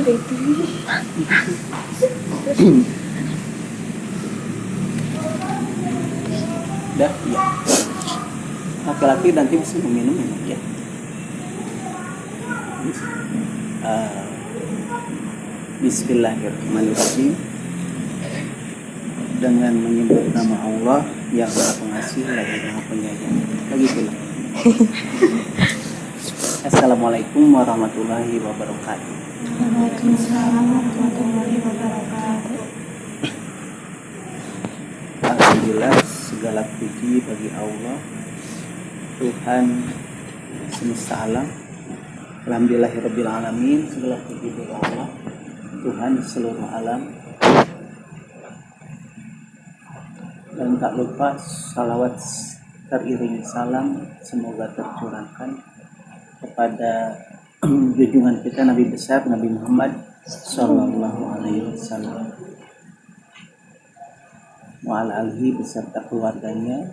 Udah, ya. Laki-laki nanti bisa meminum ya. Bismillahirrahmanirrahim. Dengan menyebut nama Allah yang Maha Pengasih lagi Maha Penyayang. Begitulah. Assalamualaikum warahmatullahi wabarakatuh. Waalaikumsalam warahmatullahi wabarakatuh. Alhamdulillah, segala puji bagi Allah, Tuhan semesta alam. Alhamdulillahirabbil alamin, segala puji bagi Allah, Tuhan seluruh alam. Dan tak lupa salawat teriring salam semoga tercurahkan kepada junjungan kita Nabi besar Nabi Muhammad Sallallahu Alaihi Wasallam, wa ala alihi beserta keluarganya,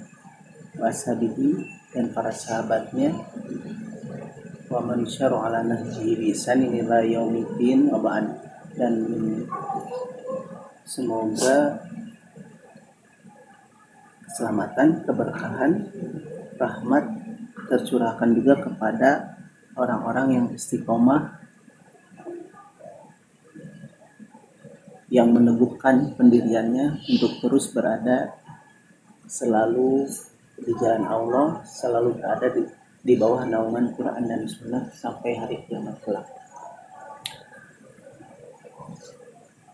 washabihi dan para sahabatnya, wa man syara ala nahjihi bi ihsanin ila yaumiddin wa ba'd. Dan semoga keselamatan, keberkahan, rahmat tercurahkan juga kepada orang-orang yang istiqomah, yang meneguhkan pendiriannya untuk terus berada selalu di jalan Allah, selalu berada di bawah naungan Quran dan Sunnah sampai hari kiamat kelak.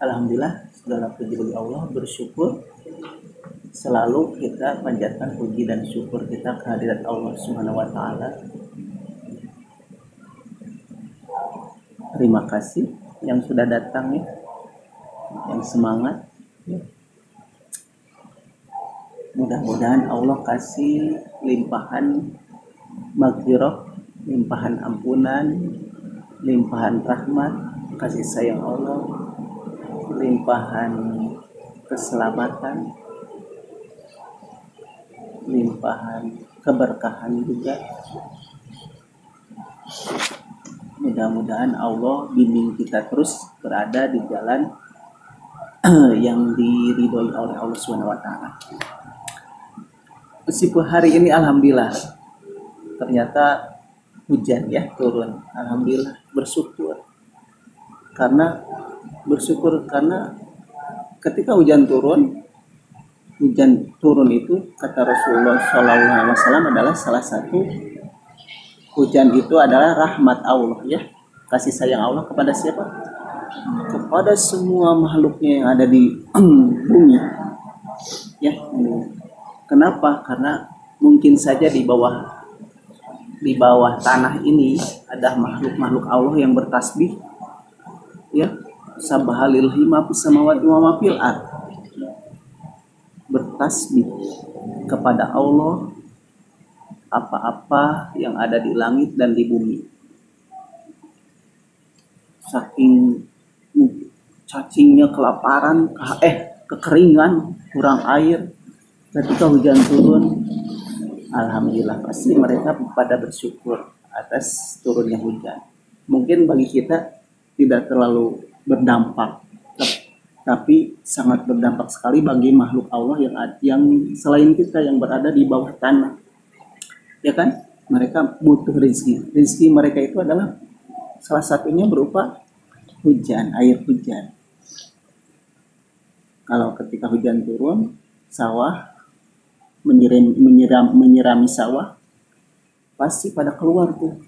Alhamdulillah, segala puji bagi Allah, bersyukur selalu kita panjatkan puji dan syukur kita kehadirat Allah Subhanahu wa taala. Terima kasih yang sudah datang ya, yang semangat ya. Mudah-mudahan Allah kasih limpahan maghfirah, limpahan ampunan, limpahan rahmat, kasih sayang Allah, limpahan keselamatan, limpahan keberkahan juga. Mudah-mudahan Allah bimbing kita terus berada di jalan yang diridhoi oleh Allah Subhanahu wa taala. Meskipun hari ini alhamdulillah ternyata hujan ya turun. Alhamdulillah, bersyukur karena ketika hujan turun itu kata Rasulullah SAW adalah salah satu hujan itu adalah rahmat Allah ya, kasih sayang Allah kepada siapa? Kepada semua makhluknya yang ada di bumi ya. Kenapa? Karena mungkin saja di bawah tanah ini ada makhluk-makhluk Allah yang bertasbih ya, sabbahalillahil ma fis samawati wa ma fil ard, bertasbih kepada Allah apa-apa yang ada di langit dan di bumi. Saking cacingnya kelaparan, kekeringan, kurang air, ketika hujan turun, alhamdulillah pasti mereka pada bersyukur atas turunnya hujan. Mungkin bagi kita tidak terlalu berdampak, tapi sangat berdampak sekali bagi makhluk Allah yang selain kita yang berada di bawah tanah. Ya kan? Mereka butuh rezeki. Rezeki mereka itu adalah salah satunya berupa hujan, air hujan. Kalau ketika hujan turun, sawah menyirami sawah, pasti pada keluar tuh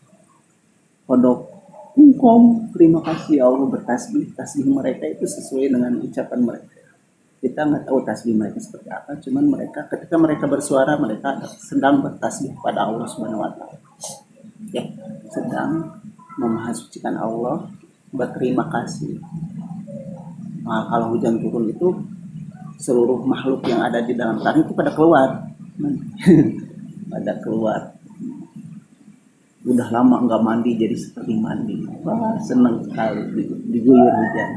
kodok, engkong, terima kasih Allah, bertasbih. Tasbih mereka itu sesuai dengan ucapan mereka. Kita nggak tahu tasbih mereka seperti apa, cuman mereka ketika mereka bersuara, mereka sedang bertasbih pada Allah Subhanahu wa taala. Ya, sedang memahasucikan Allah, berterima kasih. Nah, kalau hujan turun itu seluruh makhluk yang ada di dalam tanah itu pada keluar. Pada keluar. Udah lama nggak mandi jadi seperti mandi. Wah, senang sekali diguyur hujan.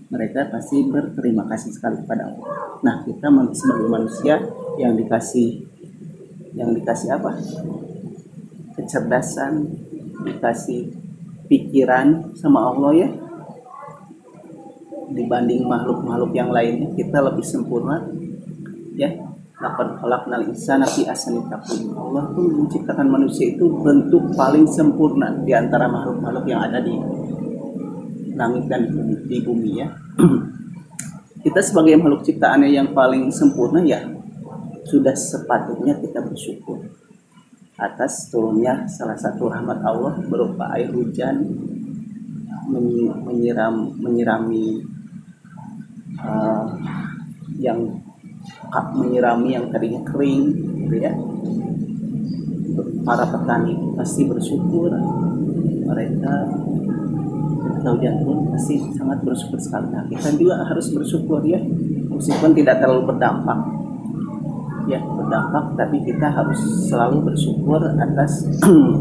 Mereka pasti berterima kasih sekali kepada Allah. Nah, kita sebagai manusia yang dikasih apa? Kecerdasan, dikasih pikiran sama Allah ya. dibanding makhluk-makhluk yang lainnya kita lebih sempurna, ya. Laqad khalaqnal insana fi ahsani taqwim. Allah pun menciptakan manusia itu bentuk paling sempurna di antara makhluk-makhluk yang ada di langit dan di bumi, ya. Kita sebagai makhluk ciptaannya yang paling sempurna, ya sudah sepatutnya kita bersyukur atas turunnya salah satu rahmat Allah berupa air hujan menyirami yang tadinya kering, gitu ya. Para petani pasti bersyukur, mereka ketika hujan pun pasti sangat bersyukur sekali. Nah, kita juga harus bersyukur, ya, meskipun tidak terlalu berdampak, tapi kita harus selalu bersyukur atas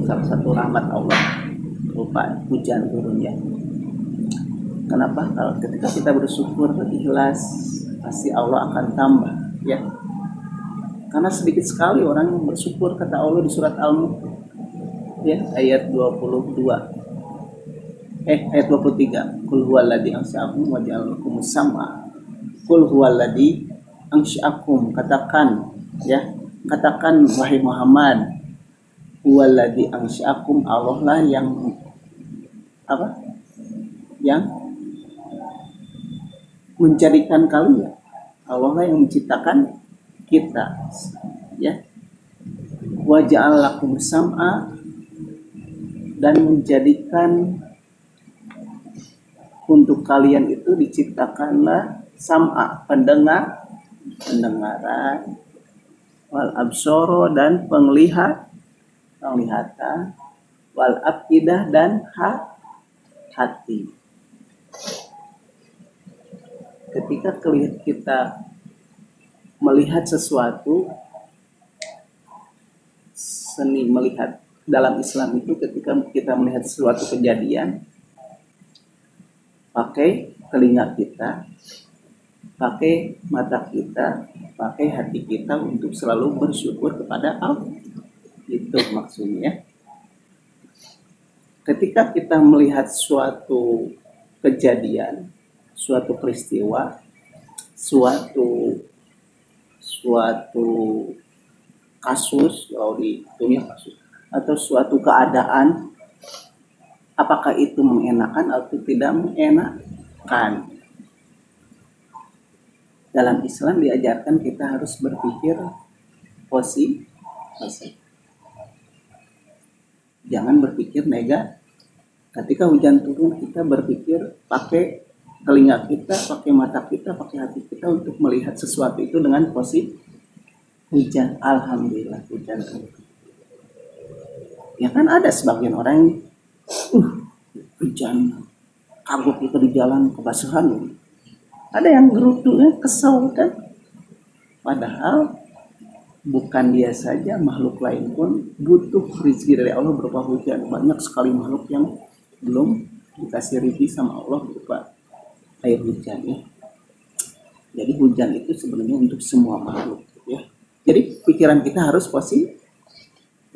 salah satu rahmat Allah berupa hujan turunnya. Kenapa? Kalau ketika kita bersyukur ikhlas, pasti Allah akan tambah, ya. Karena sedikit sekali orang yang bersyukur, kata Allah di surat Al-Mulk, ya, ayat 23. Qul huwallazi ansha'akum wa ja'ala lakumus sam'a. Qul huwallazi ansha'akum, katakan wahai Muhammad, huwallazi ansha'akum, Allah lah yang menjadikan kalian. Allah lah yang menciptakan kita, ya. Wa ja'ala lakumus sam'a, dan menjadikan untuk kalian itu diciptakanlah sam'a, pendengaran, wal absoro, dan penglihatan, wal afidah, dan hati. Ketika kita melihat sesuatu, seni melihat dalam Islam itu ketika kita melihat sesuatu kejadian, pakai telinga kita, pakai mata kita, pakai hati kita untuk selalu bersyukur kepada Allah. Itu maksudnya. Ketika kita melihat suatu kejadian, suatu peristiwa, suatu kasus, kalau di dunia kasus, atau suatu keadaan, apakah itu mengenakan atau tidak mengenakan. Dalam Islam diajarkan kita harus berpikir positif. Jangan berpikir negatif. Ketika hujan turun, kita berpikir pakai telinga kita, pakai mata kita, pakai hati kita untuk melihat sesuatu itu dengan positif. Hujan, alhamdulillah hujan turun. Ya kan ada sebagian orang hujan, kagok itu di jalan kebasuhan. Ada yang gerutunya kesel, kan? Padahal bukan dia saja, makhluk lain pun butuh rezeki dari Allah berupa hujan. Banyak sekali makhluk yang belum dikasih rezeki sama Allah berupa air hujan, ya. Jadi hujan itu sebenarnya untuk semua makhluk, ya. Jadi pikiran kita harus positif.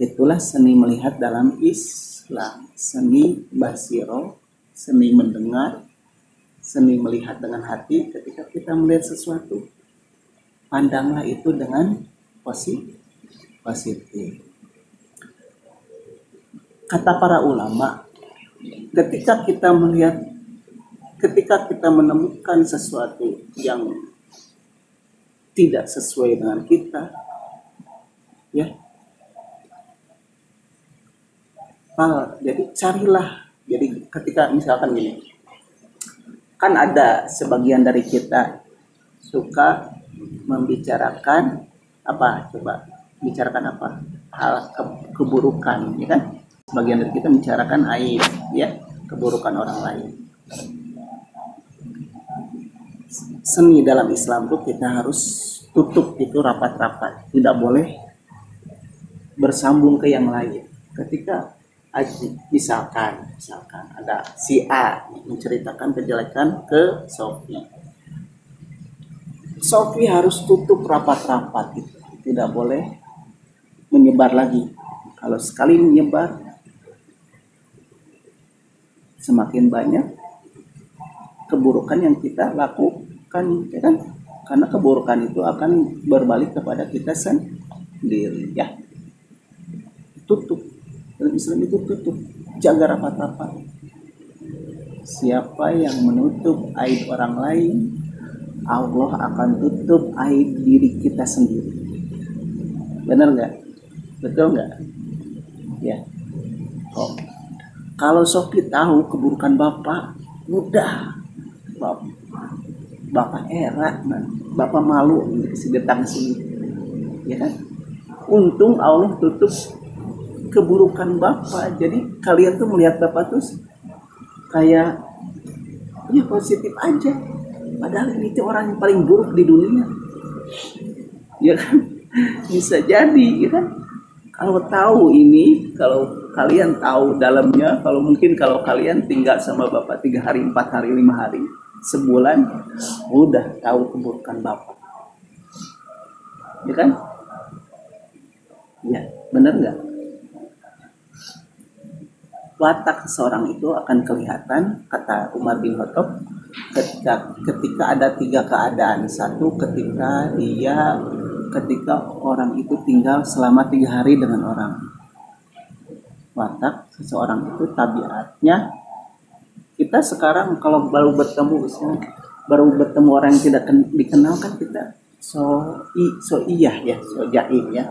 Itulah seni melihat dalam Islam, seni basiro, seni mendengar, seni melihat dengan hati. Ketika kita melihat sesuatu, pandanglah itu dengan positif. Kata para ulama, ketika kita menemukan sesuatu yang tidak sesuai dengan kita, ya, jadi carilah. Jadi ketika misalkan gini, kan ada sebagian dari kita suka membicarakan hal keburukan, ya kan? Sebagian dari kita membicarakan aib, ya, keburukan orang lain. Seni dalam Islam tuh kita harus tutup itu rapat-rapat, tidak boleh bersambung ke yang lain. Ketika misalkan ada si A menceritakan kejelekan ke Sophie harus tutup rapat-rapat itu, tidak boleh menyebar lagi. Kalau sekali menyebar, semakin banyak keburukan yang kita lakukan, ya kan? Karena keburukan itu akan berbalik kepada kita sendiri, ya. Tutup. Dalam Islam itu tutup, jaga rapat-rapat. Siapa yang menutup aib orang lain, Allah akan tutup aib diri kita sendiri. Benar nggak? Betul nggak? Ya. Oh. Kalau Sofi tahu keburukan Bapak, udah, Bapak erat, Bapak malu datang sini, ya kan? Untung Allah tutup keburukan Bapak, jadi kalian tuh melihat Bapak tuh kayak ya positif aja, padahal ini tuh orang yang paling buruk di dunia, ya kan? Bisa jadi, ya kan? Kalau tahu ini, kalau kalian tahu dalamnya, kalau mungkin kalau kalian tinggal sama Bapak 3 hari, 4 hari, 5 hari, sebulan, udah tahu keburukan Bapak, ya kan? Ya, benar nggak? Watak seseorang itu akan kelihatan, kata Umar bin Khattab, ketika ada 3 keadaan. Satu, ketika orang itu tinggal selama 3 hari dengan orang. Watak seseorang itu tabiatnya, kita sekarang kalau baru bertemu orang yang tidak dikenal kan kita so jaim ya,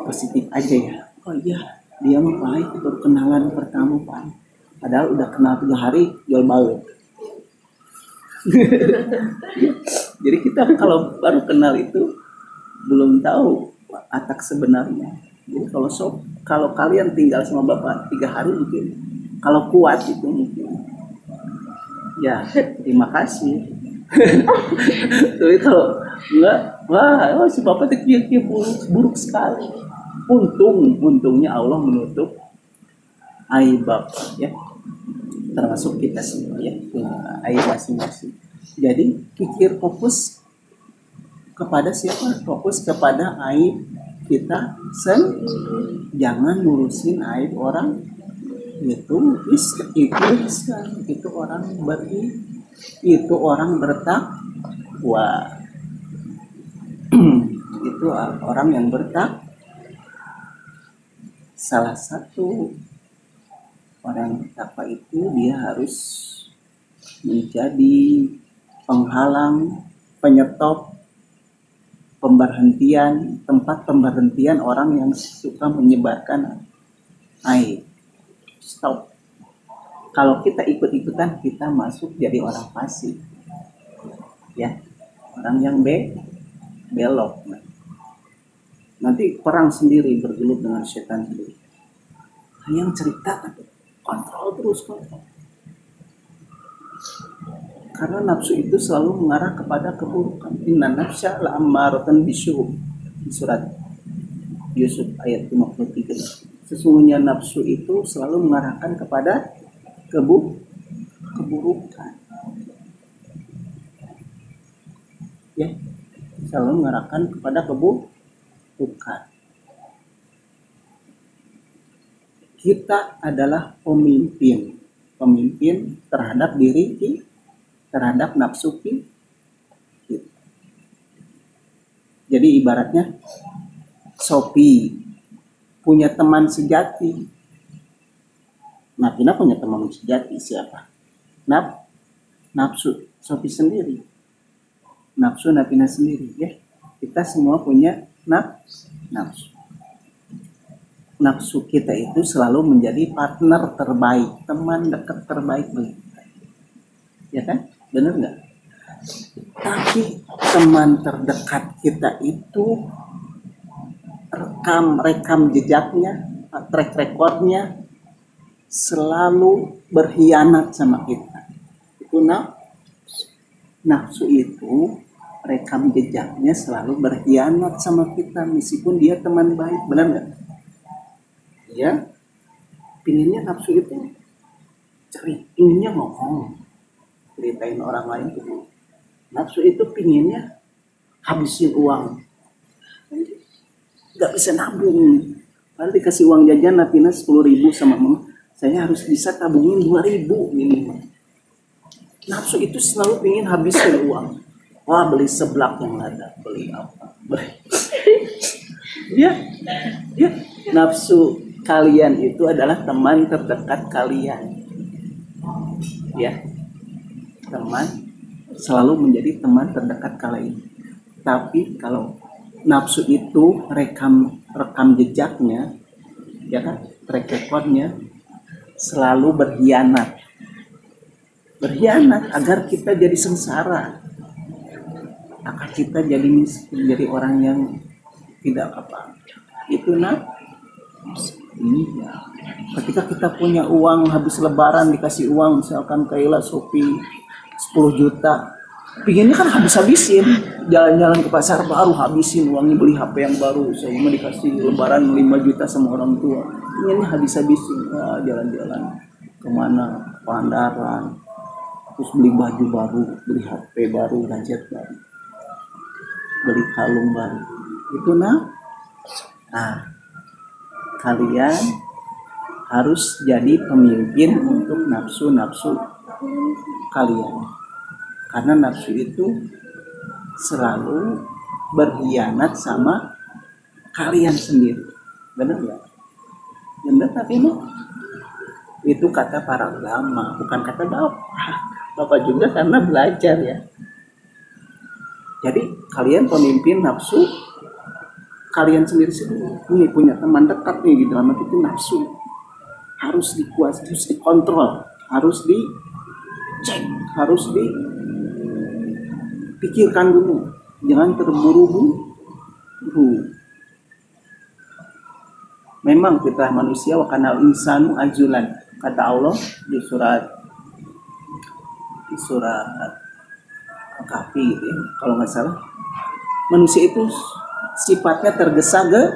positif aja ya. Oh iya, dia mah baik, baru kenalan pertama Pak. Padahal udah kenal 3 hari jual banget. Jadi kita kalau baru kenal itu belum tahu watak sebenarnya. Jadi kalau kalian tinggal sama Bapak 3 hari mungkin, kalau kuat itu mungkin, ya terima kasih. Tapi kalau enggak, wah si Bapak itu buruk sekali. Untungnya Allah menutup aib Bapak, ya, termasuk kita semua, ya, aib masing-masing. Jadi fokus kepada siapa? Fokus kepada aib kita jangan ngurusin aib orang. Itu orang bertakwa. Itu orang yang bertakwa. Salah satu orang bertakwa itu dia harus menjadi penghalang, penyetop, tempat pemberhentian orang yang suka menyebarkan aib. Stop. Kalau kita ikut-ikutan, kita masuk jadi orang fasik, ya, orang yang belok. Nanti perang sendiri, bergelut dengan setan sendiri. Yang cerita kontrol. Karena nafsu itu selalu mengarah kepada keburukan. Inna nafsa la'ammaratan bisyu'u. Di surat Yusuf ayat 53. Sesungguhnya nafsu itu selalu mengarahkan kepada keburukan. Ya, selalu mengarahkan kepada keburukan. Kita adalah pemimpin terhadap diri kita, terhadap nafsu kita. Jadi ibaratnya Sophie punya teman sejati. Napina punya teman sejati siapa? Nafsu Sophie sendiri. Nafsu Napina sendiri, ya. Kita semua punya nafsu. Nafsu kita itu selalu menjadi partner terbaik, teman dekat terbaik bagi kita. Ya kan? Benar nggak? Tapi teman terdekat kita itu rekam jejaknya, track recordnya selalu berkhianat sama kita. Itu nafsu itu rekam jejaknya selalu berkhianat sama kita meskipun dia teman baik. Benar nggak? Ya, pinginnya nafsu itu inginnya ngomong, ceritain orang lain tuh. Nafsu itu pinginnya habisin uang, nggak bisa nabung. Padahal dikasih uang jajan Napina 10.000 sama mama, saya harus bisa tabungin 2.000 minimal. Nafsu itu selalu ingin habisin uang. Wah, beli seblak yang ada, beli apa, beli. Ya, ya. Nafsu kalian itu adalah teman terdekat kalian. Ya, teman selalu menjadi teman terdekat kalian. Tapi kalau nafsu itu rekam jejaknya, ya kan, track recordnya selalu berkhianat agar kita jadi sengsara, agar kita jadi orang yang tidak apa. Itu iya. Ketika kita punya uang, habis lebaran dikasih uang, misalkan Kaila Shopee 10 juta, pinginnya kan habis-habisin, jalan-jalan ke pasar baru habisin uangnya, beli HP yang baru. Saya mau dikasih lebaran 5 juta sama orang tua, pinginnya habis-habisin. Wah, jalan-jalan kemana, Pangandaran, terus beli baju baru, beli HP baru, gadget baru, beli kalung baru. Itu kalian harus jadi pemimpin untuk nafsu-nafsu kalian, karena nafsu itu selalu berkhianat sama kalian sendiri. Benar nggak? Benar, tapi itu kata para ulama, bukan kata bapak juga, karena belajar ya. Jadi kalian pemimpin nafsu kalian sendiri. Ini punya teman dekat nih, di dalam itu nafsu harus dikuasai, harus dikontrol, harus dicek, harus dipikirkan dulu, jangan terburu-buru. Memang fitrah manusia, wa kanal insanu ajulan, kata Allah di surat Kahfi gitu ya, kalau nggak salah. Manusia itu sifatnya tergesa-gesa.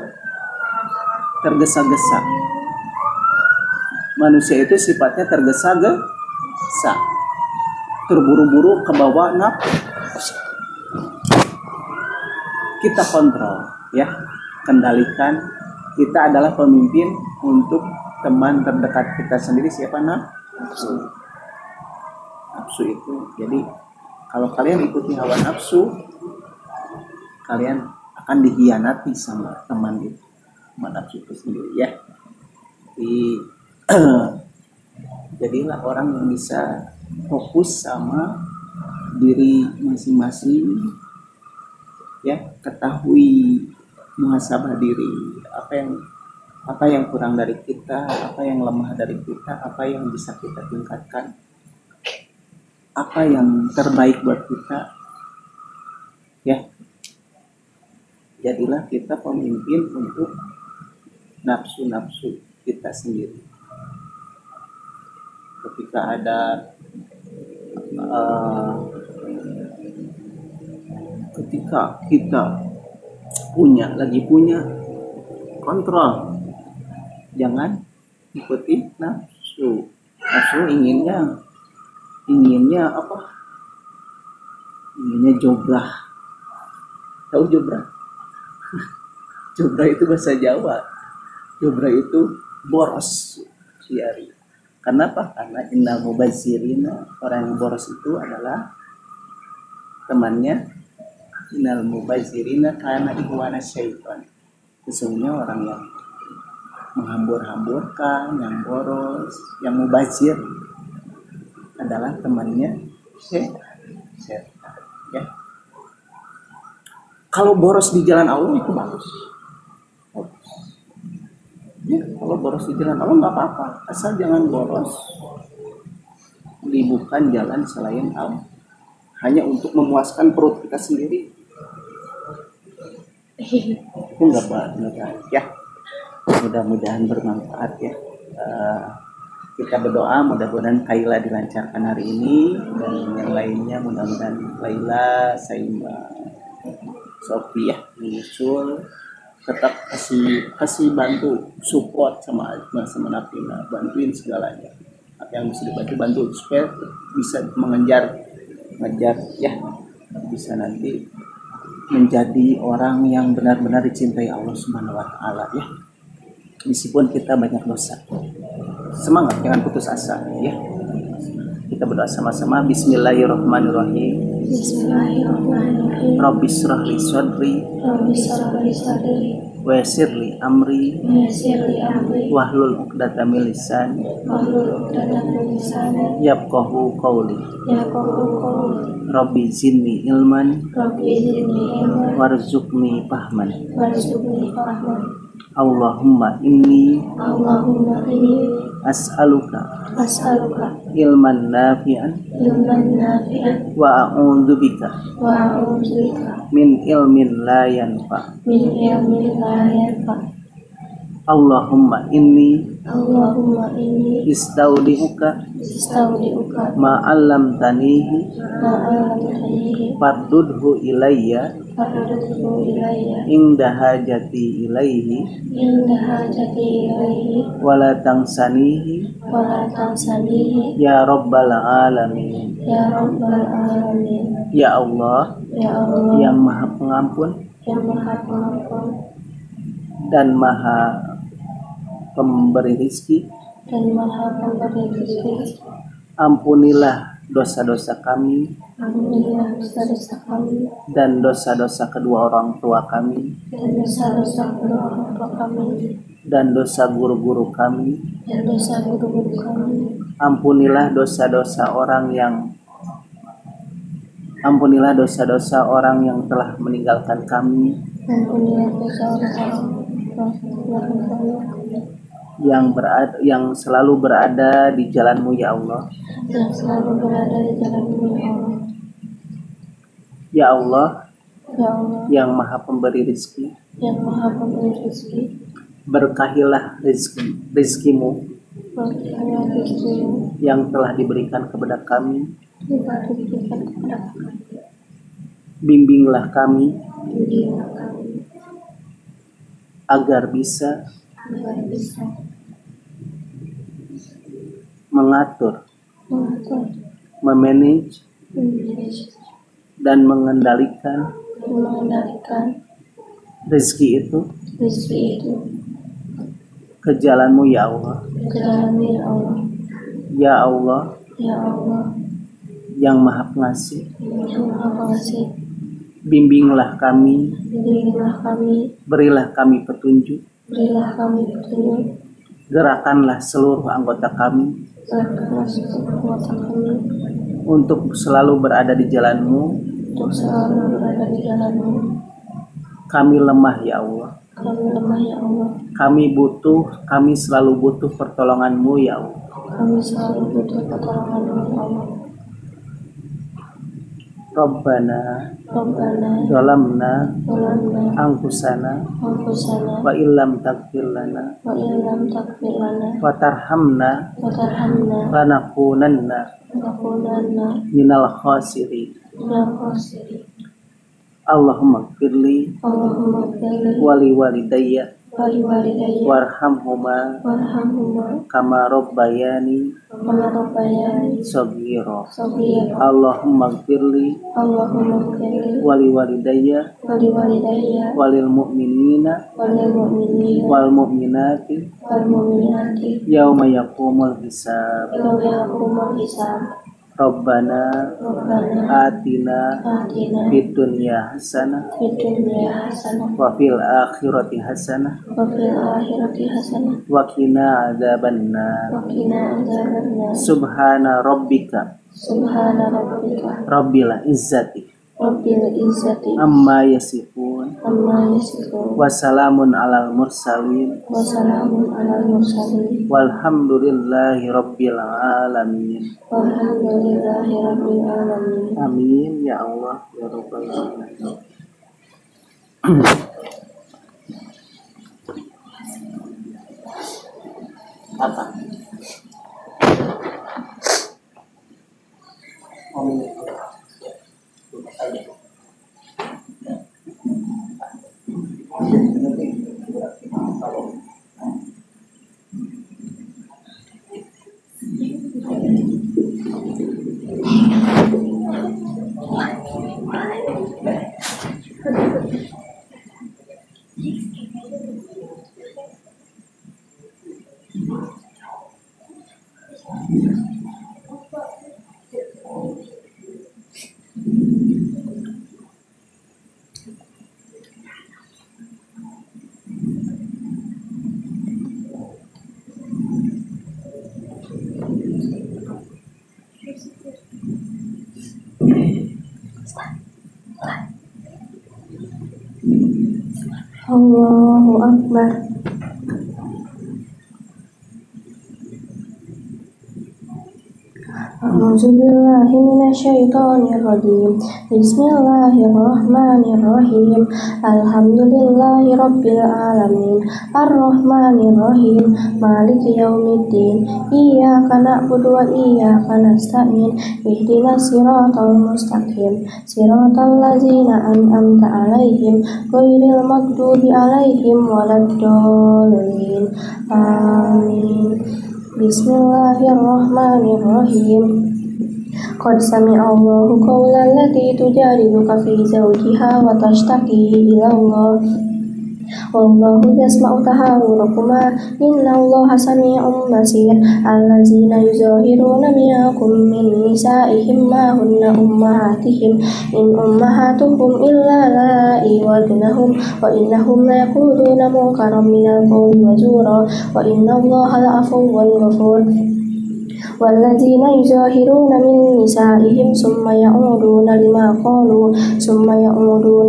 Manusia itu sifatnya tergesa-gesa, terburu-buru ke bawah nafsu. Kita kontrol ya, kendalikan. Kita adalah pemimpin untuk teman terdekat kita sendiri. Siapa? Nafsu. Nafsu itu. Jadi kalau kalian ikuti hawa nafsu, kalian akan dikhianati sama teman itu, teman nafsu itu sendiri ya. Jadilah orang yang bisa fokus sama diri masing-masing ya, ketahui muhasabah diri, apa yang kurang dari kita, apa yang lemah dari kita, apa yang bisa kita tingkatkan, apa yang terbaik buat kita ya. Jadilah kita pemimpin untuk nafsu-nafsu kita sendiri. Ketika ada ketika kita lagi punya, kontrol, jangan ikuti nafsu. Inginnya apa? Inginnya jobrah. Tahu jobrah? Jobrah itu bahasa Jawa. Jobrah itu boros siari. Kenapa? Karena innal mubazirina, orang yang boros itu adalah temannya. Innal mubazirina karena ikhwana syaitan. Sesungguhnya orang yang menghambur-hamburkan, yang boros, yang mubazir adalah temannya setan ya. Kalau boros di jalan Allah itu bagus. Ya, kalau boros di jalan Allah nggak apa-apa, asal jangan boros di bukan jalan selain Allah, hanya untuk memuaskan perut kita sendiri. Itu nggak baik ya. Mudah-mudahan bermanfaat ya. Kita berdoa mudah-mudahan Kaila dilancarkan hari ini, dan yang lainnya mudah-mudahan Laila, Saima, Sofi ya menyusul. Tetap kasih bantu, support sama Nafina, bantuin segalanya. Apa yang bisa dibantu supaya bisa mengejar ya, bisa nanti menjadi orang yang benar-benar dicintai Allah Subhanahu wa taala ya. Meskipun kita banyak dosa. Semangat, jangan putus asa ya. Kita berdoa sama-sama. Bismillahirrahmanirrahim. Bismillahirrahmanirrahim. Rabbi shrah li sadri Rabbi shrah li sadri wa yassir li amri wa yassir li amri wahlul 'uqdatam min lisani wahlul 'uqdatam min lisani yafqahu qawli. yafqahu qawli. Rabbi zidni ilman Rabbi zidni ilman warzuqni fahman. warzuqni fahman. Allahumma inni Allahumma inni as'aluka as'aluka ilman nafi'an ilman nafi'an wa a'udzubika wa a'udzubika min ilmin la yanfa. min ilmin la yanfa. Allahumma inni Allahumma inni istaudi'uka astaudi'uka ma 'allamtanihi ma 'allamtanihi fardudhu ilayya farudhu ilayya inda hajati ilaihi inda hajati ilaihi wa la tansanihi wa la tansanihi ya rabbal alamin. ya rabbal alamin. Ya Allah Ya Allah yang maha pengampun yang maha pengampun dan maha pemberi rizki, dan maha pemberi rezeki, ampunilah dosa-dosa kami ampunilah dosa-dosa kami dan dosa-dosa kedua orang tua kami dan dosa-dosa kedua orang tua kami dan dosa guru-guru kami. dan dosa guru-guru kami. Ampunilah dosa-dosa orang yang telah meninggalkan kami, Ampunilah dosa orang-orang yang selalu berada di jalan-Mu ya Allah. yang selalu berada di jalan-Mu ya Allah. Ya Allah Ya Allah yang maha pemberi rizki, yang maha pemberi rezeki, berkahilah rizki-Mu berkahilah rezeki-Mu yang telah diberikan kepada kami. yang diberikan kepada kami. Bimbinglah kami Bimbinglah kami agar bisa agar bisa mengatur, mengatur, memanage, memanage, dan mengendalikan rezeki itu rezeki itu ke jalan-Mu ya Allah. ke dalam ya Allah. Ya Allah Ya Allah yang maha pengasih, yang maha pengasih, bimbinglah kami, bimbinglah kami, berilah kami petunjuk, berilah kami petunjuk, gerakanlah seluruh anggota kami gerakanlah seluruh kekuatan kami untuk selalu berada di jalan-Mu. untuk selalu berada di jalan-Mu. Kami lemah ya Allah, Kami lemah ya Allah, kami selalu butuh pertolongan-Mu ya Allah. kami selalu butuh pertolongan-Mu ya Allah. Rabbana Rabbana zalamna zalamna anfusana anfusana wa illam taghfir lana wa illam taghfir lana wa tarhamna wa tarhamna lanakunanna lanakunanna minal khasirin. minal khasirin. Allahumma ighfirli Allahumma ighfirli wali walidayya wa liwalidayya warhamhuma warhamhuma kama rabbayani kama rabbayani shaghira. shaghira. Allahumma ighfirli Allahumma ighfirli wali walidayya wa liwalidayya walil mu'minina walil mu'minina wal mu'minati wal mu'minati yauma yaqumul hisab. yawma yaqumul hisab. Rabbana Rabbana atina atina fid dunya hasanah fid dunya hasanah wa fil akhirati hasanah wa fil akhirati hasanah wa qina adzabannar. wa qina adzabannar. Subhana rabbika Subhana rabbika rabbil izzati rabbil izzati amma yasifun amma yasifun wa salamun alal mursalin wa salamun alal mursalin walhamdulillahi rabbil alamin. walhamdulillahi rabbil alamin. Amin ya Allah ya rabbal alamin. Apa? Allahu Akbar. A'udzubillahi minasyaitonirrajim. Bismillahirrahmanirrahim. Alhamdulillahi rabbil alamin. Arrahmanirrahim. Maliki yaumiddin. Iyyaka na'budu wa iyyaka nasta'in. Ihdinas siratal mustaqim. Siratal ladzina an'amta 'alaihim ghairil maghdubi 'alaihim waladdallin. Amin. Bismillahirrahmanirrahim. Qad sami'allahu qawlan lati tujadiluka fi zawjiha wa tashtaki ila Allah. Wallahu yasma'u tahawurakuma innallaha sami'un basir. Allazina yuzahiruna minkum min nisa'ihim ma hunna ummahatihim in ummahatuhum illa la'i waladnahum wa innahum la yaquluna munkaran minal qawli wa zura wa innallaha la'afuwwun ghafur. والذين يظاهرون من نسائهم ثم يعودون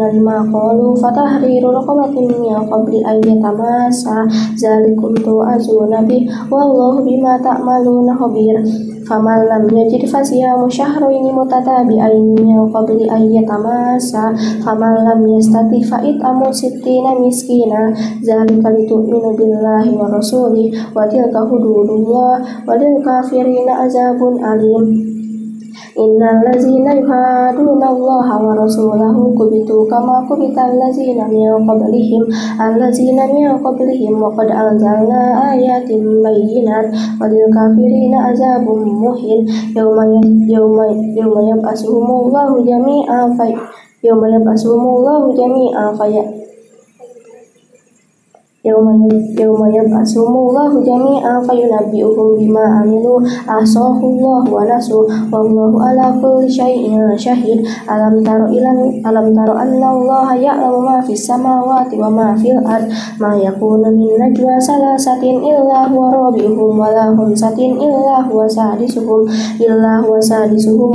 لما قالوا فتحرير رقبة من قبل أن يتماسا ذلكم توعظون به والله بما تعملون خبير. فمن لم يجد فصيام شهرين متتابعين من قبل أن يتماسا فمن لم يستطع فإطعام 60 مسكينا ذلك لتؤمنوا بالله ورسوله وتلك حدود الله وللكافرين عذاب أليم. Innal ladzina yuhaduna Allaha wa rasulahu kubitu kama kubital ladzina min qablihim wa qad anzalna ayatin bayyinat wa lil kafirina azabun muhin. Yawma yab'asuhumullahu jami'an fayunabbi'uhum bima amilu ahsahullahu wa nasu wallahu ala kulli syai'in syahid. Alam taro anna Allaha ya'lamu ma fis samawati wa ma fil ard ma yakunu min najwa salasatin illa huwa rabi'uhum wa la khamsatin illa huwa sadisuhum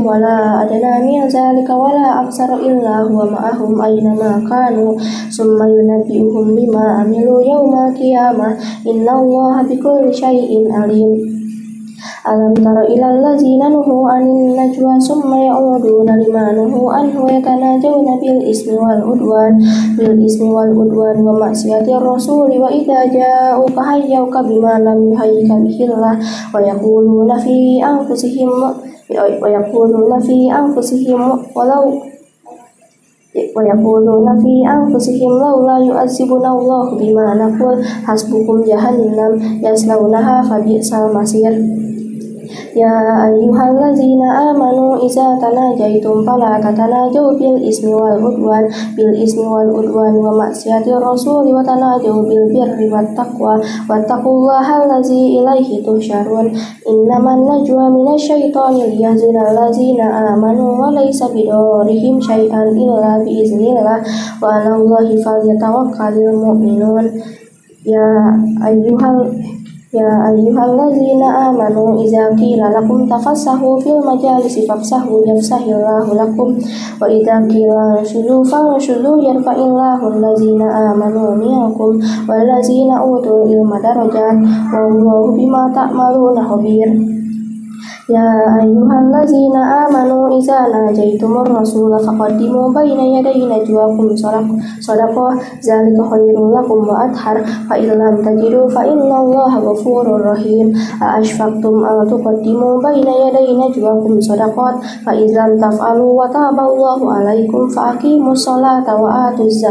wa la adna min zalika wa la aktsara illa huwa ma'ahum aina ma kanu summa yunabbi'uhum bima amilu yawmal qiyamah innallaha bikulli syai'in alim. Alam tara ilal ladzina nuhu anin najwa summa ya'uduna lima nuhu anhu yatanajawna bil ismi wal udwan wa ma'siyatir rasuli wa idza ja'uka hayyuka bima lam yuhayyika bihillah wa yaquluna fi anfusihim laula yu'adzibuna Allahu bima naqul hasbukum jahannam yaslaunaha fabi'sal masir. Ya ayyuhallazina amanu iza tanajaitum fala tatanajaw bil ismi wal udwan wa ma'siyatir rasuli wa tanajaw bil birri wat taqwa wattaqullaha allazi ilaihi tuhsyarun. Innaman najwa minasyaitani liyahzunal ladzina amanu wa laysa bidorihim syai'an illa biiznillah wa 'alallahi falyatawakkalul mu'minun. Ya ayyuhallazina amanu idza qila lakum tafassahu fil majalisi fafsahu yafsahillahu lakum wa idza qila anshuzu fanshuzu yarfa'illahu allazina amanu minkum wallazina utul ilma darajat wallahu bima ta'maluna khabir. Ya ayyuhallazina amanu idza najaitumur rasula faqaddimu baina yaday najwakum sadaqah zalika khairul lakum wa athhar fa illam tajidu fa innallaha ghafurur rahim. Ashfaqtum an tuqaddimu baina yaday najwakum sadaqat fa idzam taf'alu wa taballahu alaikum fa aqimus salata wa atuz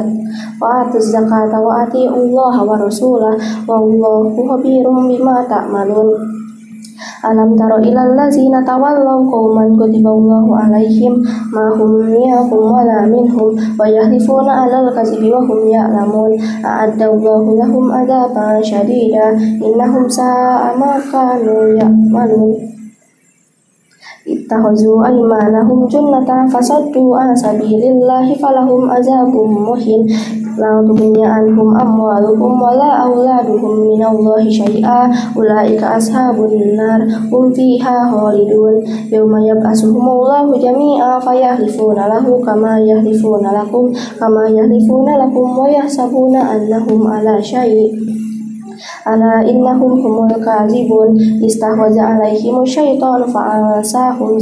zakata wa atiullaha wa rasulahu wallahu khabirum bima ta'malun. Alam taro ilal ladzina tawallaw qauman ghadiballahu alaihim ma hum minhum wa la minhum wa yahlifuna 'alal kadhibi wa hum ya'lamun. A'addallahu lahum 'adzaban syadida innahum sa'a ma kanu ya'malun. Ittakhazu aymanahum junnatan fasaddu an sabilillahi falahum 'adzabun muhin. la tughni anhum amwaluhum wala auladuhum minallahi syai'a ulaika ashabun nar hum fiha khalidun yauma yab'asuhumullahu jami'a fayahlifuna lahu kama yahlifuna lakum wa yahsabuna annahum ala syai' ala innahum humul kadzibun istahwaza alaihim syaitanu fa'ansahum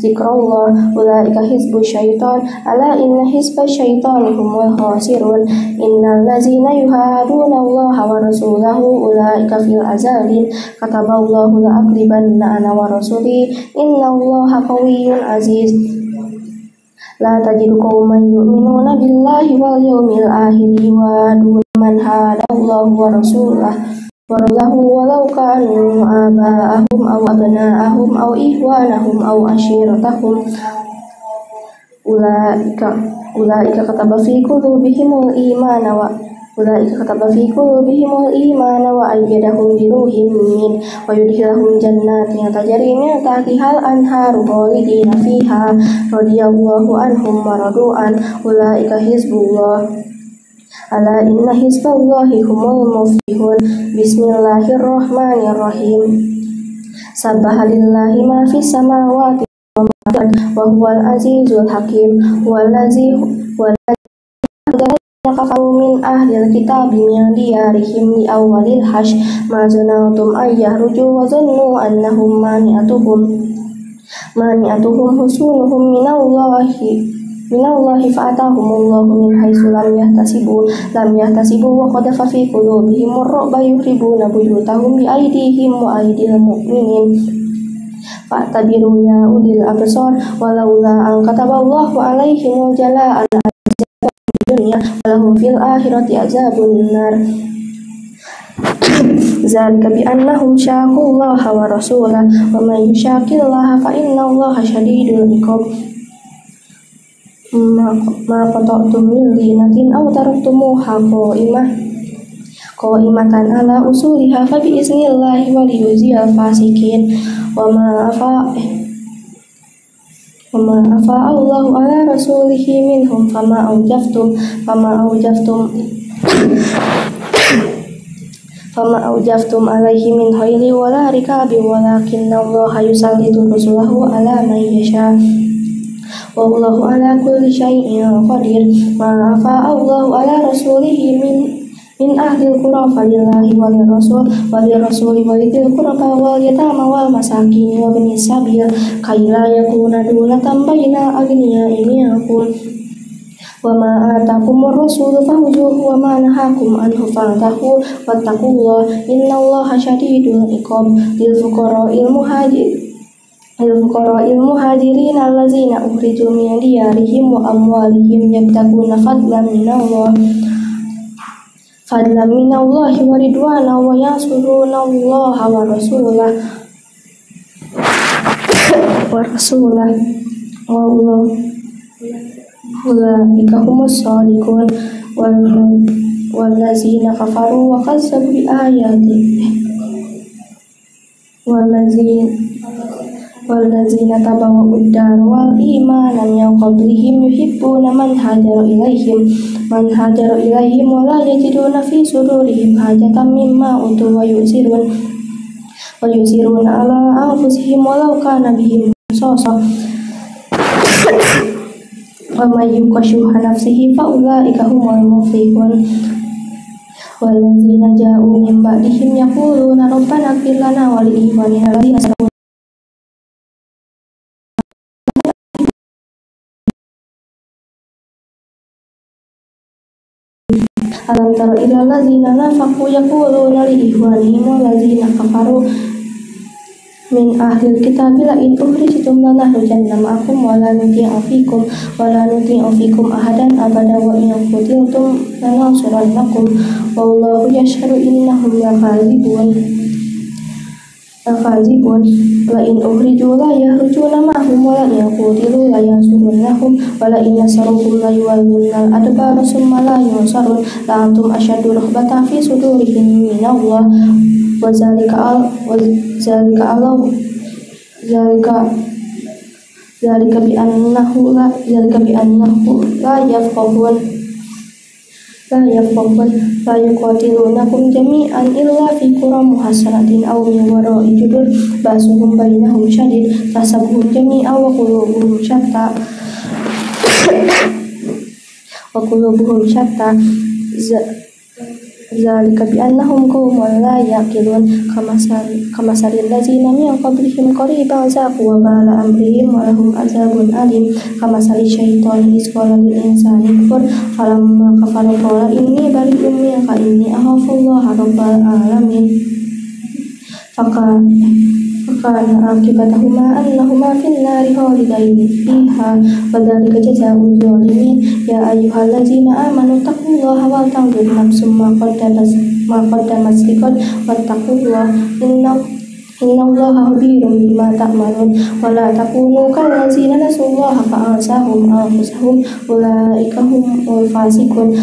zikrullah ulaika hizbus syaitan ala inna hizbas syaitani humul khasirun innal ladzina yuhaduna allaha wa rasulahu ulaika fil azalin kataballahu la aqlibanna ana wa rasuli innallaha qawiyyun aziz la tajidu qauman yu'minuna billahi wal yawmil akhir yuwaduna man hadallahu wa rasulahu walau kanu aba'ahum aw abna'ahum aw ihwanahum aw ashiratahum ulaika kataba fi qulubihimul imana wa ayyadahum bi ruhin min wa yudkhiluhum jannatin tajri min tahtihal anharu khalidina fiha radhiyallahu anhum wa radu an ulaika hizbullah ala inna hizballahi humul muflihun bismillahirrahmanirrahim sabbaha lillahi ma fis samawati wa ma fil ardi wa huwal azizul hakim wallazi kafaru min ahlil kitabi min diyarihim li awwalil hash ma zanantum ayyahruju wa zannu annahum mani'atuhum husunuhum minallahi fa'atahumullahu min haitsu lam yahtasibu wa qadhafa fi qulubihim ar-ru'ba yuhribuna buyutahum bi aydihim wa aydil mu'minin fa'tabiru ya ulil absar walaula an kataballahu alaihimul jalaa dunya walahum fil akhirati azabun nar zalika bi annahum syaqullaha wa rasulahu wa man yushaqillaha fa innallaha syadidul iqab ma qata'tum min linatin aw taraktumuha qa'imatan ala usuliha fa bi iznillahi wal yuzil fasikin wa ma afa Allahu ala rasulihi minhum fama awjaftum alaihi min khayli wala rikabi walakinna Allaha yusallitu rusulahu ala man yasha wallahu ala kulli syai'in qadir ma afa Allahu ala rasulihi min ahlil qura falillahi walil rasuli walidil qurba wal yatama wal masakin wa binis sabil kaila yakuna dulatan bainal agniya'i minkum wa ma atakumur rasulu fahuzuhu wa ma nahakum anhu fantahu wattaqullaha innallaha syadidul iqab lil fuqara'il muhajirin allazina ukhriju min diyarihim wa amwalihim yabtaguna fadlan minallahi wa ridwana wa yansuruna allaha wa rasulah wa ulaika humus shadiqun wallazina kafaru wa kazzabu bi ayati wallazina tabawwa'u ad-dar wal imana min qablihim yuhibbuna man hajara ilaihim wa la yajiduna fi sudurihim hajatan mimma utu wa yusiruna ala anfusihim walau kana bihim khasasah wa may yuqashuha nafsihi fa ulaika humul muflihun wallazina ja'u min ba'dihim yaquluna rabbana ighfir lana wa li ikhwanina allazina sabaquna alam tara ila allazina nafaqu yaquluna li ikhwanihim wallazina kafaru min ahlil kitabi la in ukhrijtum lanakhrujanna ma'akum wa la nuti'u fikum ahadan abada wa in qutiltum lanansurannakum wallahu yashhadu innahum lakadzibun la in ukhriju la yakhrujuna ma'ahum wa la in qutilu la yansurunnahum wa la in nasaruhum la yuwallunna al-adbara summa la yunsarun la antum ashaddu rahbatan fi sudurihim minallah wa zalika bi annahu la yafqahun la yuqatilunakum jami'an illa fi qura muhassanatin aw min wara'i judur ba'suhum bainahum syadid tahsabuhum jami'an wa qulubuhum syatta zalika bi'annahum qaumun la yaqilun kamasalil ladzina min qablihim qariban zaqu wa bala amrihim wa lahum azabun alim kamasali syaitan iz qala lil insani kfur falamma kafara qala inni bari'un minka inni akhafullaha rabbal alamin fakana akibatahuma annahuma fin nari khalidaini fiha wa dzalika jazaa'ul zalimin ya ayyuhallazina amanu taqullaha wal tanzur nafsum ma qaddamat liqad wattaqullaha innallaha khabirum bima ta'malun wa la takunu kallazina nasullaha fa ansahum anfusahum ulaika humul fasiqun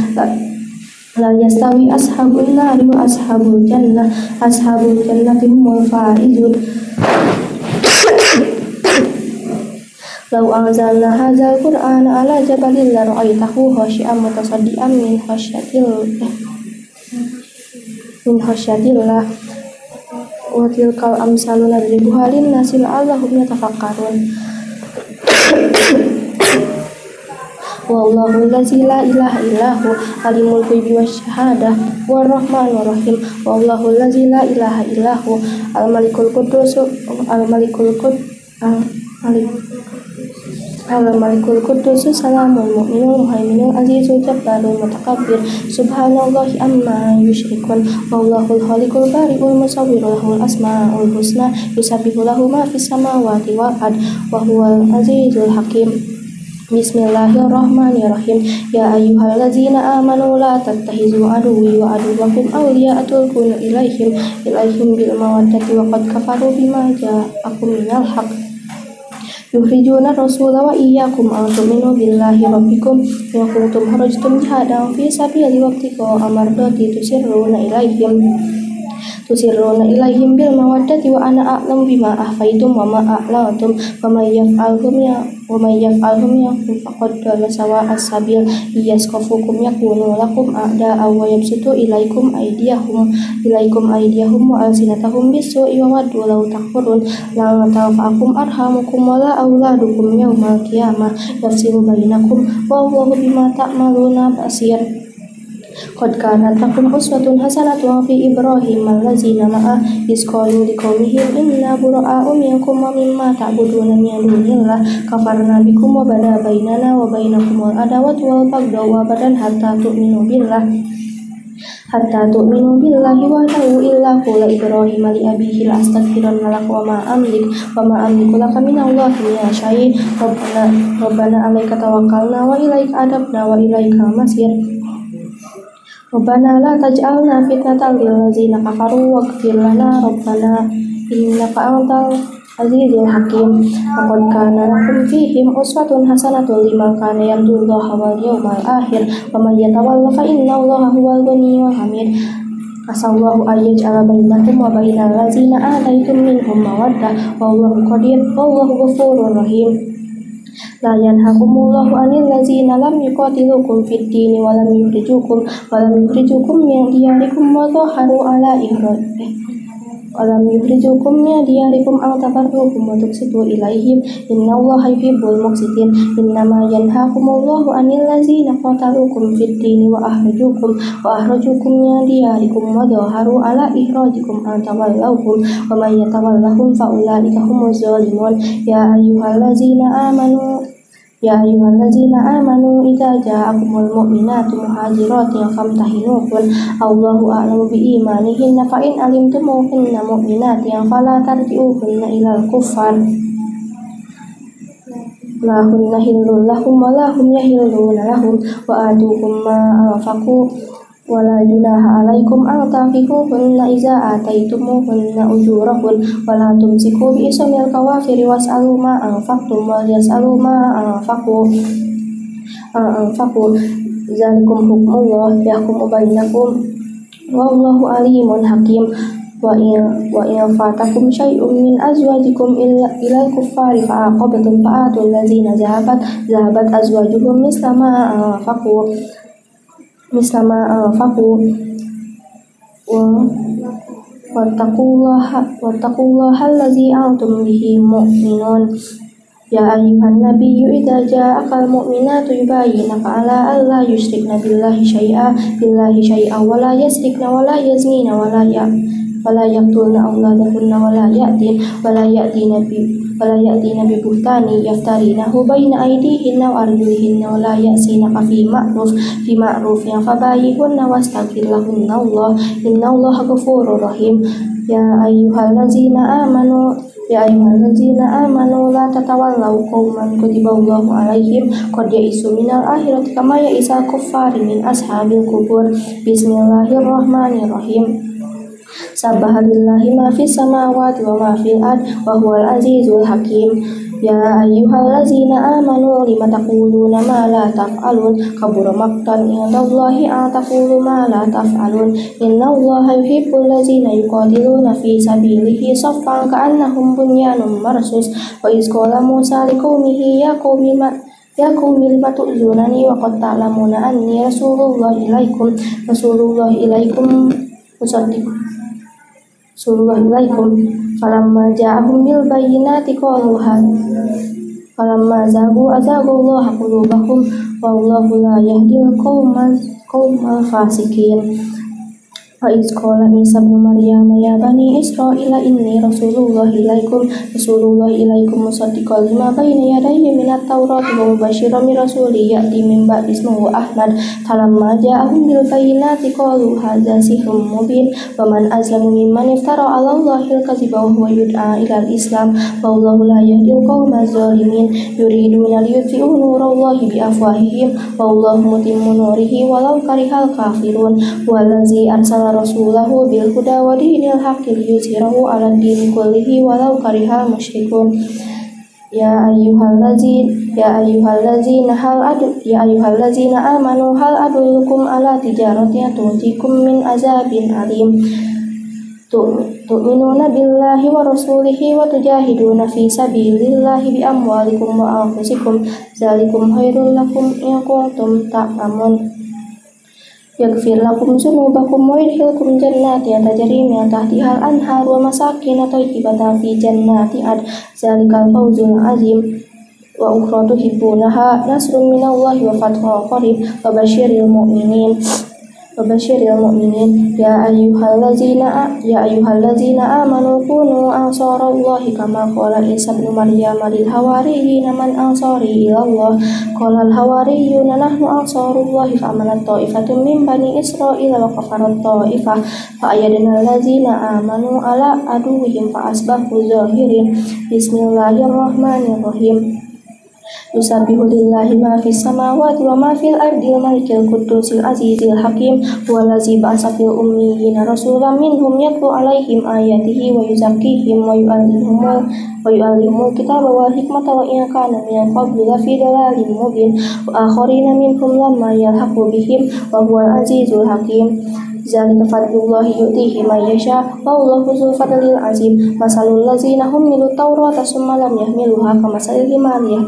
la yastawi ashabun nari wa ashabul jannati humul faizun law anzalna hadzal qur'ana ala jabalin la ra'aitahu khashi'an mutasaddian min khasyatillah wa tilkal amsalu nadribuha lin-nasi la'allahum yatafakkarun wallahu allazi la ilaha illahu alimul ghaibi wasyahadah warrahmanur rahim wallahu allazi la ilaha illahu al-malikul quddus salamul mu'minul muhaiminul azizul jabbarul mutakabbir subhanallahi amma yusyrikun wallahul khaliqul bari'ul musawwirul lahul asmaul husna yusabbihu lahu ma fis samawati wal ard wa huwal azizul hakim. Bismillahirrahmanirrahim. Ya ayyuhallazina amanu la tattakhizu aduwwi wa aduwwakum awliya'a tulquna ilaihim bil mawaddati wa qad kafaru bima ja'akum minal haqq yukhrijuna rasula wa iyyakum an tu'minu billahi rabbikum wa kuntum kharajtum jihadan fi sabili wabtiqa amardati tusirruna ilaihim bil mawaddati wa ana a'lamu bima ahfaitum wa ma a'lantum wa may yaf'alhum yakum faqad dalla sawa'as sabil yaskafukum yakunu lakum a'da'a wa yabsutu ilaikum aydiyahum wa alsinatahum bisu'i wa waddu law takfurun la tanfa'akum arhamukum wa la auladukum yawmal qiyamah yafsilu bainakum wallahu bima ta'maluna basir. Qad kanat lakum uswatun hasanatun fi Ibrahim allazina ma'a iz qalu liqaumihim inna bura'a'u minkum wa mimma ta'buduna min dunillah kafarna bikum wa bada bainana wa bainakumul adawatu wal baghdau abadan hatta tu'minu billahi wahdahu illa qala Ibrahim li abihi la astaghfiranna lak wa ma amliku laka minallahi min syai' rabbana 'alaika tawakkalna wa ilaika adabna wa ilaikal masir. Rabbana la taj'alna fitnatan lil ladzina kafaru waghfir lana rabbana innaka antal azizul hakim. Laqad kana lakum fihim uswatun hasanatun liman kana yarjullaha wal yawmal akhir wa may yatawalla fa innallaha huwal ghaniyyul hamid. Asallahu ayyaj'ala bainakum wa bainal ladzina adaitum minhum mawaddah wallahu qadir wallahu ghafurur rahim. La yanhakumullahu 'anil ladzina lam yuqatilukum fid dini wa lam yukhrijukum min diyarikum wa dhaharu 'ala diyarikum an tabarruhum wa tuqsitu ilaihim innallaha yuhibbul muqsitin. Innama yanhakumullahu 'anil ladzina qatalukum fid dini wa akhrajukum min diyarikum wa dhaharu 'ala ikhrajikum an tawallahum wa may yatawallahum fa ulaika humuz zalimun. Ya ayyuhallazina amanu idza ja'akumul mu'minatu muhajiratin famtahinuhun Allahu a'lamu bi imanihinna fa in alimtumuhunna mu'minatin fala tarji'uhunna ilal kuffar la hunna hillun lahum wa la hum yahilluna lahum wa atuhum ma anfaqu wala junaha alaikum an tafiquhunna iza ataitumuhunna ujurahun wala tumsiku bi ismil kawafiri was'alu ma anfaqtum wa yas'alu ma anfaqu zalikum hukmullah yahkumu bainakum wallahu alimun hakim. Wa in fatakum syai'un min azwajikum ilal kuffari fa'aqabtum fa'atul ladzina zahabat azwajuhum misla ma anfaqu mislama anfaqu wattaqullaha allazi antum bihi mu'minun. Ya ayyuhan nabiyyu idza ja'akal mu'minatu yubayyinaka ala alla yushrikna billahi syai'an wa la yasrikna wa la yaznina wa la yaqtulna awladahunna wa la ya'tina bi buhtani yaftarinahu baina aydihinna wa arjulihinna wa la ya'sinaka fi ma'rufin fabayyihunna wastaghfir lahunna Allah innallaha ghafurur rahim. Ya ayyuhallazina amanu la tatawallaw qauman kutiballahu alaihim qad ya'isu minal akhirati kama ya'isal kuffari min ashabil qubur. Bismillahirrahmanirrahim. Sabbaha lillahi ma fis samawati wa ma fil ard wa huwal azizul hakim. Ya ayyuhallazina amanu lima taquluna ma la taf'alun kabura maqtan indallahi an taqulu ma la taf'alun innallaha yuhibbul ladzina yuqatiluna fi sabilihi saffan ka'annahum bunyanun marsus. Wa iz qala Musa liqaumihi ya qaumi lima tu'zunani wa qad ta'lamuna anni rasulullahi ilaikum falamma ja'ahum bil bayyinati falamma azagullahu qulubahum wallahu la yahdil qaumal fasikin. Wa iz qala Isa ibnu Maryam ya bani Israila inni rasulullahi ilaikum musaddiqan lima bayna yadayya minat taurati wa mubasysyiran bi rasulin ya'ti min ba'di ismihi Ahmad. Falamma ja'ahum bil bayyinati qalu hadza sihrun mubin wa man azlamu mimman iftara 'ala Allahil kadhiba wa huwa yud'a ilal Islam wallahu la yahdil qaumal zalimin. Yuriduna liyutfi'u nurallahi bi afwahihim wallahu mutimmu nurihi walau karihal kafirun. Wallazi arsala rasulahu bil huda wa dinil haqqi liyuzhirahu 'alad dini kullihi walau karihal musyrikun. Ya ayyuhallazina amanu hal adullukum ala tijaratin tu'tikum min azabin alim. Tu'minuna billahi wa rasulihi wa tujahiduna fi sabilillahi bi amwalikum wa anfusikum dzalikum khairul lakum in kuntum ta'lamun. Yaghfir lakum dzunubakum wa yudkhilkum jannatin tajri min tahtihal anhar wa masakin thayyibatan fi jannati adn dzalikal fawzul azim. Wa ukhra tuhibbunaha nasrun minallahi wa fathun qarib wa basyiril mu'minin. Ya ayyuhallazina amanu kunu ansarallahi kama qala Isa ibnu Maryam lil hawariyyin man ansari ila Allah qala al hawariyyuna nahnu ansarullahi fa amanat ta'ifatun min bani Israila wa kafarat ta'ifah fa ayyadna allazina amanu ala aduwwihim fa asbahu zahirin. Bismillahirrahmanirrahim. Yusabbihu lillahi ma fis samawati wa ma fil ardi malikil qudusil azizil hakim wallazi ba'atsa fil ummiyina rasulan minhum yatlu alaihim ayatihi wa yuzakkihim wa yu'allimuhumul kitaba wal hikmata wa in kana min qablu lafi dalalin mubin wa akharina minhum lamma yalhaqu bihim wa huwal azizul hakim. Zalika fadlullahi yu'tihi man yasha wallahu dzul fadlil azim. Masalul ladzina humilut tawrata summa lam yahmiluha kamasalil himari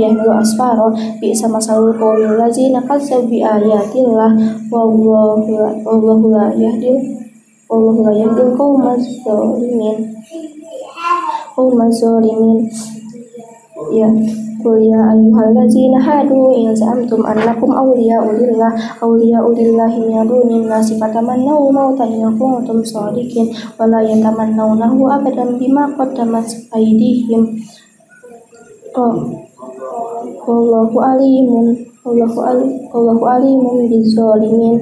yahmilu asfara bi'sa masalul qaumil ladzina kazzabu bi ayatillah wallahu la yahdil qaumal zalimin. Ya qul ya ayyuhallazina hadu in za'amtum annakum awliya'u lillahi min dunin nasi fatamannaw mautan in kuntum shadiqin wa la yatamannawnahu abadan bima qaddamat aydihim wallahu alimun bizzalimin.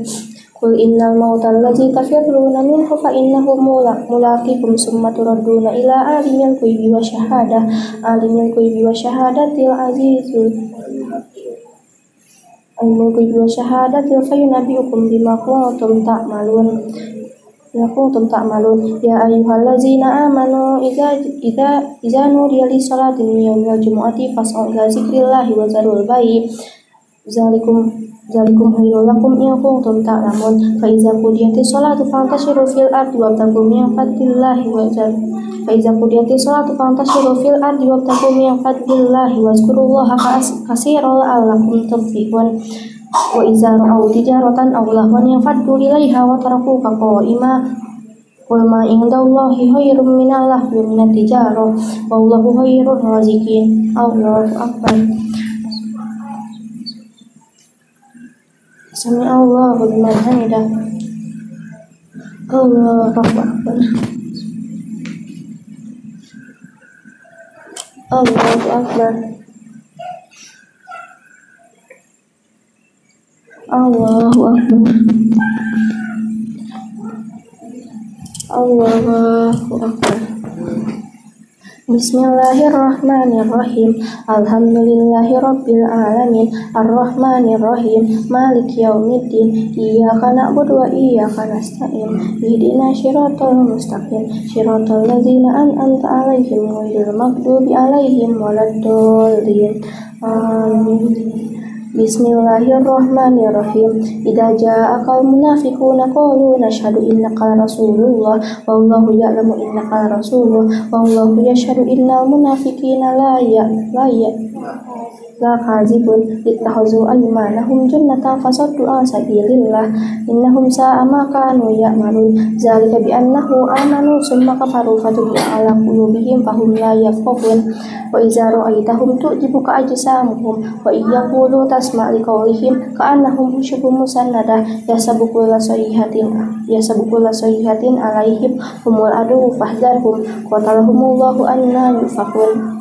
Qul innal mautal ladzi tafirruna minhu fa innahu mulaqikum summa turadduna ila alimil ghaibi wasyahadatil azizul fayunabbi'ukum bima kuntum ta'malun. Ya ayyuhallazina amanu idza nudiya lis-salati min yaumil jumu'ati fas'au ila dzikrillahi wa dzarul bai' zalikum khairul lakum in kuntum ta'lamun. Fa idza qudiyatis shalatu fantashiru fil ardi wabtaghu min fadlillahi wazkurullaha katsiran la'allakum tuflihun. wa idza ra'aw tijaratan aw lahwan yanfaddu ilaiha wa tarakuka qa'ima qul ma indallahi khairum minal lahwi wa minat tijarah wallahu khairur raziqin. Allahu akbar. Sami Allahu liman hamidah. Allahu akbar. Allahu akbar. Allahu akbar. Allahu akbar. Bismillahirrahmanirrahim. Alhamdulillahirabbil alamin. Arrahmanirrahim. Maliki yaumiddin. Iyyaka na'budu wa iyyaka nasta'in. Ihdinas siratal mustaqim. Siratal ladzina an'amta 'alaihim ghairil maghdubi 'alaihim waladdallin. Amin. Bismillahirrahmanirrahim. Idza ja'akal munafiquna qalu nashhadu innaka rasulullah wallahu ya'lamu innaka rasulullah wallahu yashhadu innal munafiqina la kadzibun ittakhadhu aymanahum jannatan fasaddu an sabilillah innahum sa'a ma kanu ya'malun zalika bi annahu amanu summa kafaru fatubi'a ala qulubihim fahum la yafqahun wa idza ra'aitahum tu'jibuka ajsamuhum wa yaqulu tasma' liqaulihim ka'annahum hushubun musannadah yasabuqul sayhatin alaihim humul adu fahdharhum qatalahumullahu anna yufakun.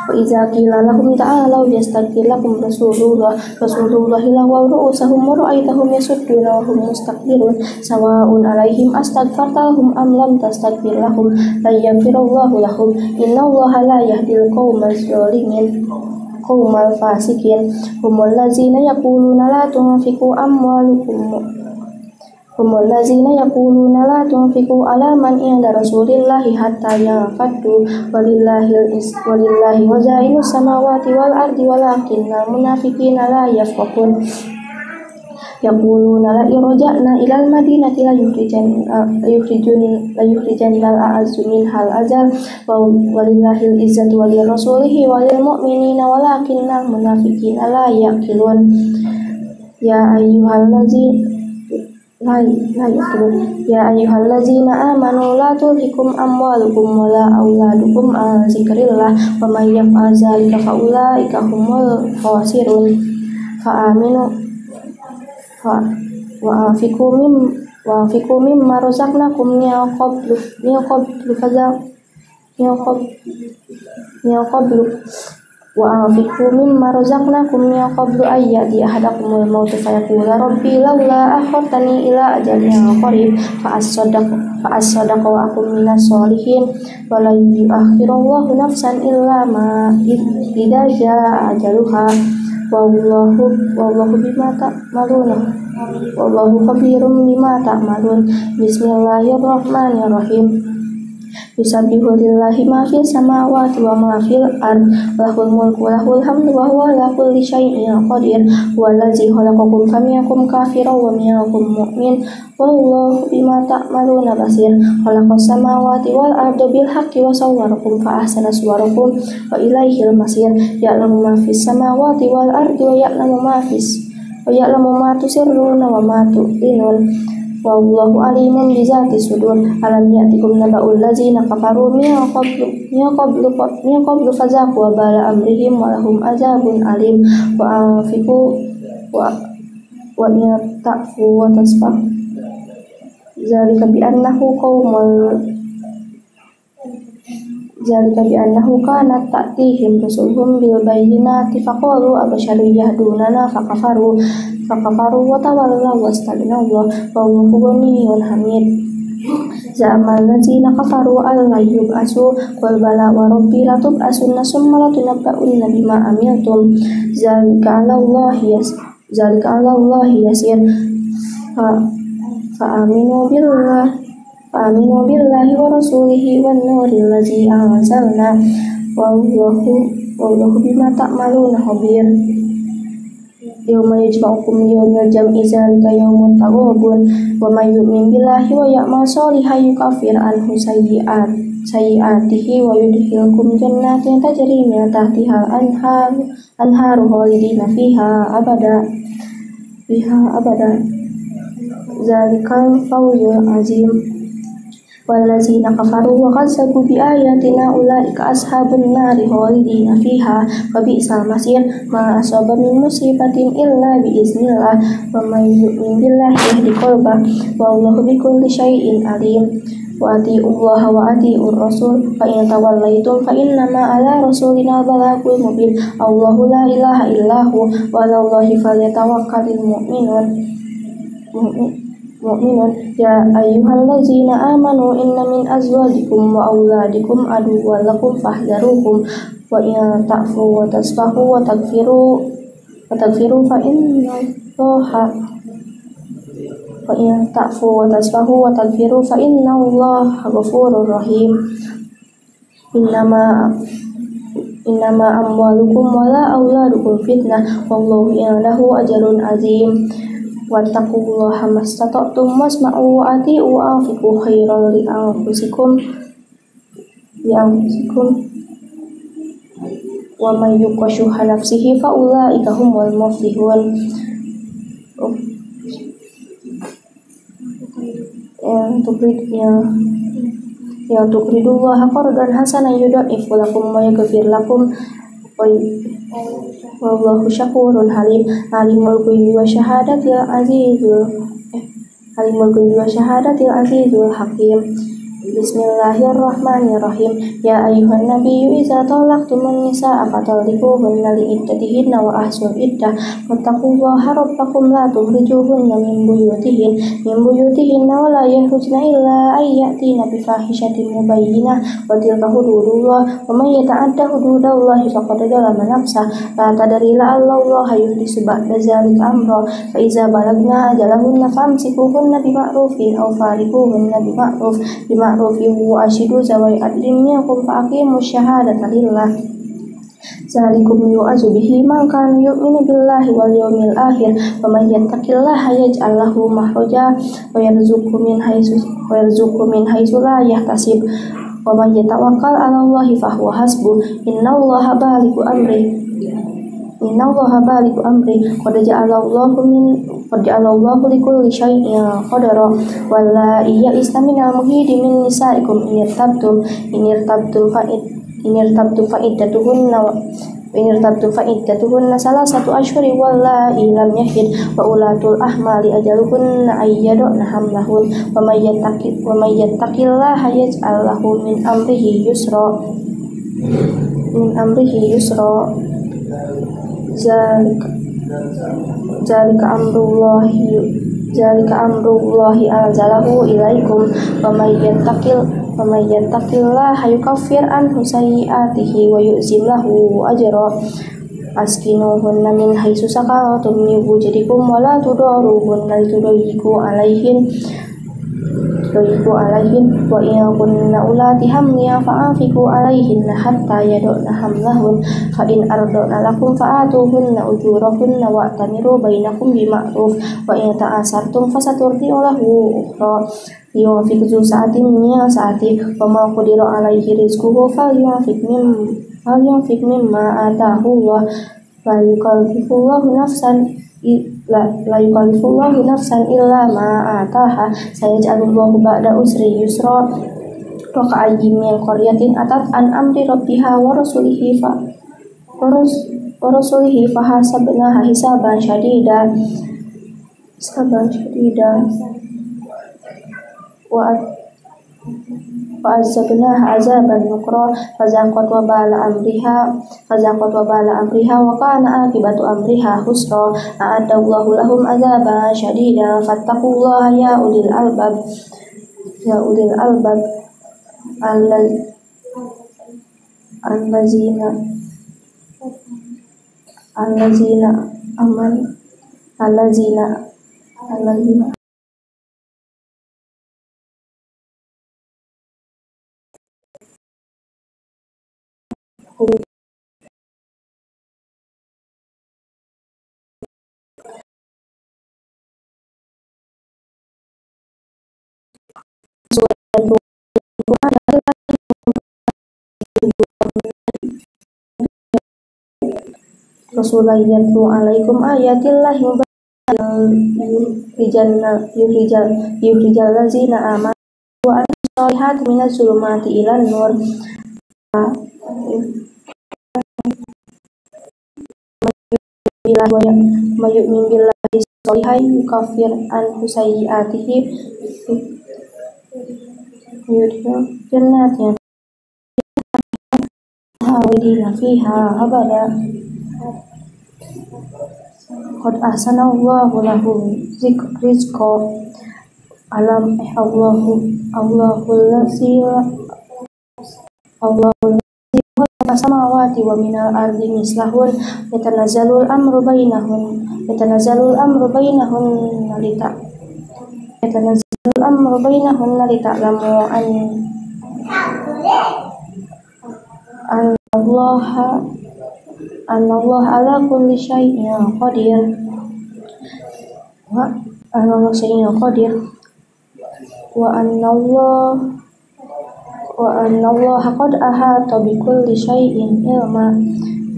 Wa idza qila lahum ta'alu yastaghfir lakum rasulullah lawaw ru'usahum wa ra'aitahum yasudduna wa hum mustakbirun sawa'un 'alaihim astaghfarta lahum am lam tastaghfir lahum la yaghfirullahu lahum innallaha la yahdil qaumadz zalimin. Qaumal fasikin humul ladzina yaquluna la tunfiqu la tunfiqu ala man inda rasulillahi hatta yanfaddu walillahi wazainus samawati wal ardi walakinnal munafiqina la yafqahun. Yaquluna la irja'na ilal madinati la yukhrijannal a'azzu minhal azal walillahil izzatu walir rasulihi walil mu'minina walakinnal munafiqina la yaqilun. Ya ayyuhallazina amanu la tulhikum amwalukum wala auladukum an zikrillah wa may yaf'al dzalika fa ulaika humul khasirun. Wa anfiqu mimma razaqnakum min qablu ayyati ahadakumul mautu fayaqula rabbi laula akhartani ila ajalin qarib fa as-sadaqa wa akum minas solihin wa la yu'akhirullahu nafsan illa ma idza jaa ajaluha wallahu bima ta'malun wallahu khabirum bima ta'malun. Bismillahirrahmanirrahim. Yusabbihu lillahi ma fis samawati wa ma fil ard lahul mulku wa lahul hamdu wa huwa ala kulli syai'in qadir huwallazi khalaqakum faminkum kafirun wa minkum mu'min wallahu bima ta'maluna basir. Khalaqas samawati wal arda bil haqqi wa sawwarakum fa ahsana suwarakum wa ilaihil masir. Ya'lamu ma fis samawati wal ardi wa ya'lamu ma tusirruna wa ma tu'linun wallahu alimun bizati sudur. Alam ya'tikum naba'ul ladzina kafaru min qablu fazaqu wa bala amrihim wa lahum azabun alim. Wa anfiqu wa ta'fu wa tasfah zalika bi annahu kanat ta'tihim rusuluhum bil bayyinati faqalu abasharun yahdunana fakafaru wa tawallaw wastaghnaw wallahu ghaniyyun hamid. Za'amal ladzina kafaru alla yub'asu qul bala wa rabbi latub'asunna summa latunabba'unna bima amiltum zalika 'alallahi yasir. Fa'aminu billahi wa rasulihi wan nuril ladzi anzalna wallahu bima ta'maluna khabir. Yawma yajma'ukum yawmal jam'i dzalika yawmut taghabun wa may yu'min billahi wa ya'mal shalihan yukaffir anhu sayyi'atihi wa yudkhilkum jannatin tajri min tahtihal anharu khalidina fiha abada fiha abada. Zalikal fawzul azim. Wallazina kafaru wa kazzabu bi ayatina ulaika ashabun nari khalidina fiha wa bi'sal masir. Ma asaba min musibatin illa bi iznillah wa may yu'min billahi yahdi qalbah wallahu bikulli syai'in alim. Wa atiullaha wa atiur rasul fa in tawallaitum fa innama ala rasulina balagul mubin. Allahu la ilaha illahu wa 'alallahi falyatawakkalul mu'minun. Ya ayyuhallazina amanu inna min azwajikum wa auladikum aduwwan lakum fahdharuhum wa in ta'fu wa tasfahu wa taghfiru fa innallaha ghafurur rahim. Innama amwalukum wala auladukum fitnah wallahu indahu ajrun azim. Wattaqullaha mastata'tum wasma'u wa ati'u wa anfiqu khairan li anfusikum wa may yuqa shuhha nafsihi fa ulaika humul muflihun. Yang tuqridullaha qardan hasanan yudha'ifu lakum wa yaghfir lakum wallahu syakurun halim. Alimul ghaibi wa syahadatil azizul hakim. Bismillahirrahmanirrahim. Ya ayuhan nabiyyu idza talaqtumun nisaa fatalliquhunna liiddatihinna wa ahsul iddah wattaqullaha rabbakum la tukhrijuhunna min buyutihinna wa la yakhrujna illa ay ya'tina bi fahishatin mubayyinah wa tilka hududullah wa may yata'adda hududallahi faqad zalama nafsah la tadri la'allallaha yuhdisu ba'da dzalika amra fa idza balagna ajalahunna famsikuhunna bima'rufin aw fariquhunna bima'ruf wa ashidu zawai adlin minkum fa aqimus syahadata lillah. Zalikum yu'azu bihi man kana yu'minu billahi wal yawmil akhir wa may yattaqillaha yaj'al lahu makhraja wa yarzuqhu min haitsu la yahtasib wa may yatawakkal 'ala Allahi fa huwa hasbuh. Innallaha balighu amri qad ja'alallahu likulli syai'in qadara wala iya istaminal muhidi min nisaikum inirtabtum fa'iddatuhunna salasatu ashhuri wala ilam yahid wa ulatul ahmali ajaluhunna ayyadna hamlahun wa may yattaqillaha yaj'al lahu min amrihi yusra. Zalika amrullahi anzalahu ilaikum wa may yattaqillaha yukaffir anhu sayyi'atihi wa yu'zim lahu ajra. Askinuhunna min haitsu sakantum min wujdikum wa la tudaruhunna litudayyiqu alaihin wa in kunna ulati hamlin fa'anfiqu alaihinna hatta yad'na hamlahun fa in arda'na lakum fa'atuhunna ujurahunna wa tamiru bainakum bima'ruf wa in ta'asartum fasaturdi'u lahu ukhra liyunfiq zu sa'atin min sa'ati wa ma qadira alaihi rizquhu falyunfiq mimma ataahu Allah la yukallifullahu nafsan illa ma ataha sayaj'alullahu ba'da usri yusra. Wa ka'ayyim min qaryatin atat an amri rabbiha wa rasulihi fahasabnaha hisaban syadida wa azabnaha azaban nukra fazaqat wa bala amriha wa kana akibatu amriha husra. A'adallahu lahum azaban syadida fattaqullaha ya ulil albab allazina Rasulullah yatlu alaikum ayatillahi yuhrijal lazina amanu wa amilus solihati minaz zulumati ilan nur mayu'min billahi solihai yukafir anhu sayyi'atihi yudhil jannatin khalidina fiha abada qad ahsanallahu lahu rizqa alam Allahul ladzi khalaqa samawati wa minal ardi mislahun yatanazzalul amru bainahun lita'lamu Allah ala kulli syai'in qadir wa annallaha qad ahata bi kulli syai'in ilma.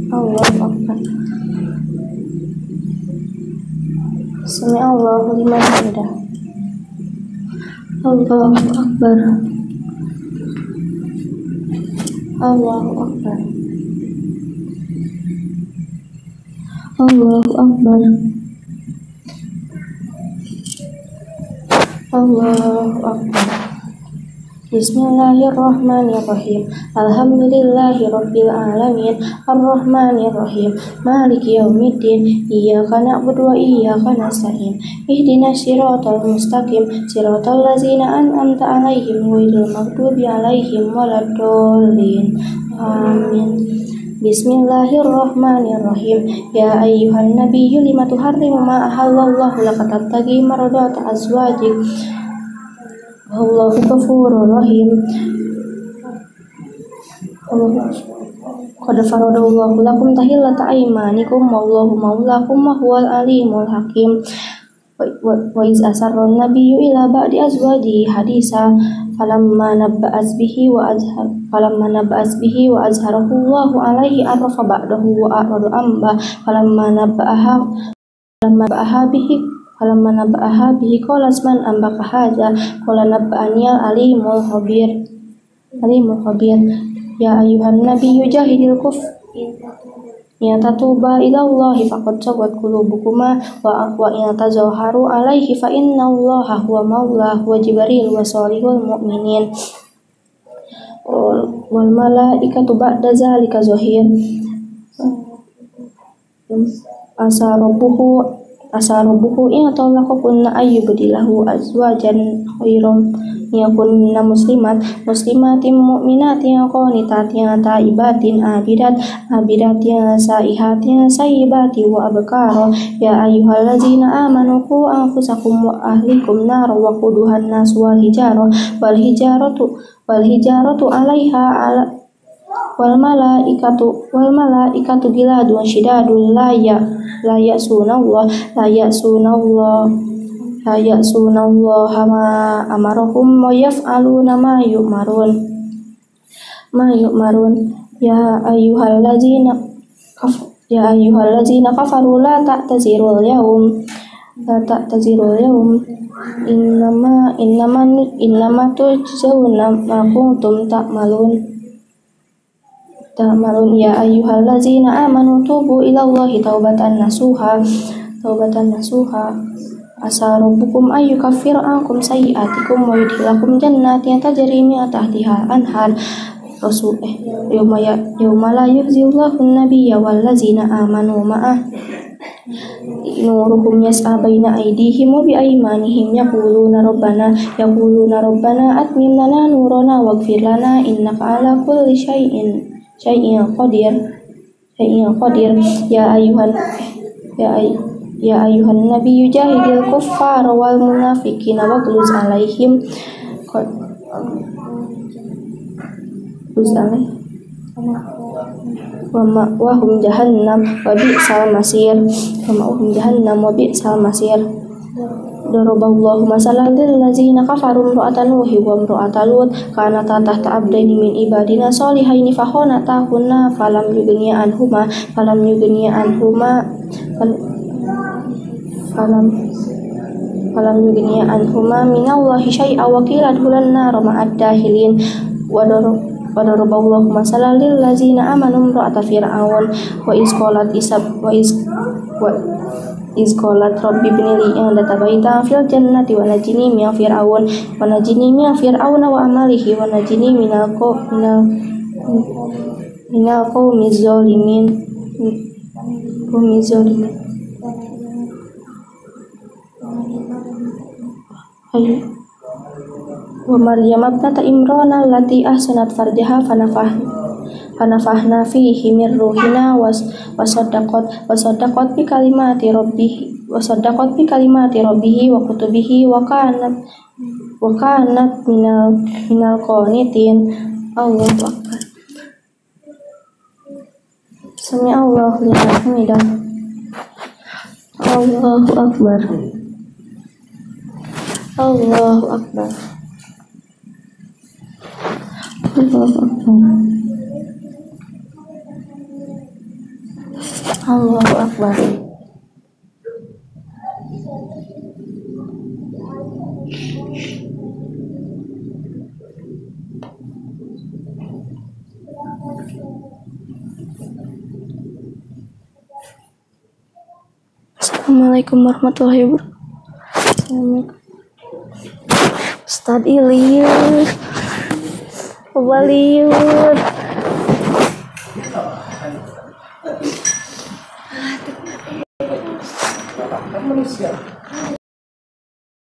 Allahu akbar. Sami Allahu liman hamidah. Allahu akbar. Allahu akbar. Allahu akbar. Allahu akbar. Bismillahirrahmanirrahim. Alhamdulillahi rabbil alamin. Arrahmanir rahim. Maliki yaumiddin. Iyyaka na'budu wa iyyaka nasta'in. Ihdinas siratal mustaqim. Siratal ladzina an'amta 'alaihim ghairil maghdubi 'alaihim waladdallin. Amin. Bismillahirrahmanirrahim. Ya ayyuhan nabiyyu lima tuharrimu ma ahallallahu laka tabtaghi mardata azwajik. Allahu ghafurur rahim. Qad faradallahu lakum tahillata aymanikum wallahu maulakum wa huwal alimul hakim. Wa iz asarra an-nabiyyu ila ba'di azwajihi hadisa falamma nabba'at bihi wa azharahu Allahu alaihi arrafa ba'dahu wa a'rada amba falamma nabba'aha bihi qalat man ambaka hadza qala nabba'ani alimul khabir. Ya ayyuhan nabiyyu jahidil in tatuba ilallahi faqad sagat qulubukuma wa in tazahharu alaihi fa innallaha huwa maulahu wa jibril wa salihul mu'minin wal malaikatu ba'da zalika zahir. Asa rabbuhu in talaqakunna ayyubdilahu azwajan khairan yakunna muslimatin mu'minatin qanitatin taibatin abidatin saihatin sayyibati wa abkara. Ya ayyuhallazina amanu qu anfusakum wa ahlikum nar wa quduhan nas wal hijaratu 'alaiha wal malaikatu giladun syidadun la ya'sunallaha ma amarahum wa yaf'aluna ma yu'marun. Ya ayyuhallazina kafaru la ta'tazirul yawm innama tujzauna ma kuntum ta'malun. Ya ayyuhallazina amanu tubu ilallahi taubatan nasuha. Asa rabbukum ayyukaffir ankum sayyi'atikum wa yudkhilakum jannatin tajri min tahtiha anhar. Yauma la yukhzillahu an-nabiyya wallazina amanu ma'ah nuruhum yas'a baina aydihim wa bi aymanihim yaquluna rabbana atmim lana nurana waghfir lana innaka ala kulli syai'in qadir. Ya ayuhan nabiyyu jahidil kuffara wal munafiqina waghluz alaihim wa ma'wahum jahannam wa bi'sal masir. Daraballahu masalan lil ladzina kafaru imra'atan nuhi wa imra'atan lut kanata tahta abdaini min ibadina sholihaini fakhanatahunna falam yughniya anhuma falam yugniya anhuma minallahi syai'a wa qila adkhulan nar ma'ad dahilin wa daraballahu masalan lil ladzina amanu imra'ata fir'aun wa iz qalat rabbi ibni li indaka baitan fil jannati wa najini min fir'aun wa amalihi wa najini minal qaumiz zalimin. Wa Maryam ibnata Imran allati ahsanat farjaha fanafahna fihi min ruhina wa saddaqat bi kalimati rabbih wa kutubihi wa kanat minal qanitin. Allahu akbar. Sami Allahu liman hamidah. Allahu akbar. Allahu akbar. Allahu akbar. Allahu akbar. Assalamualaikum warahmatullahi wabarakatuh. Ustadz Ilyas, Walius.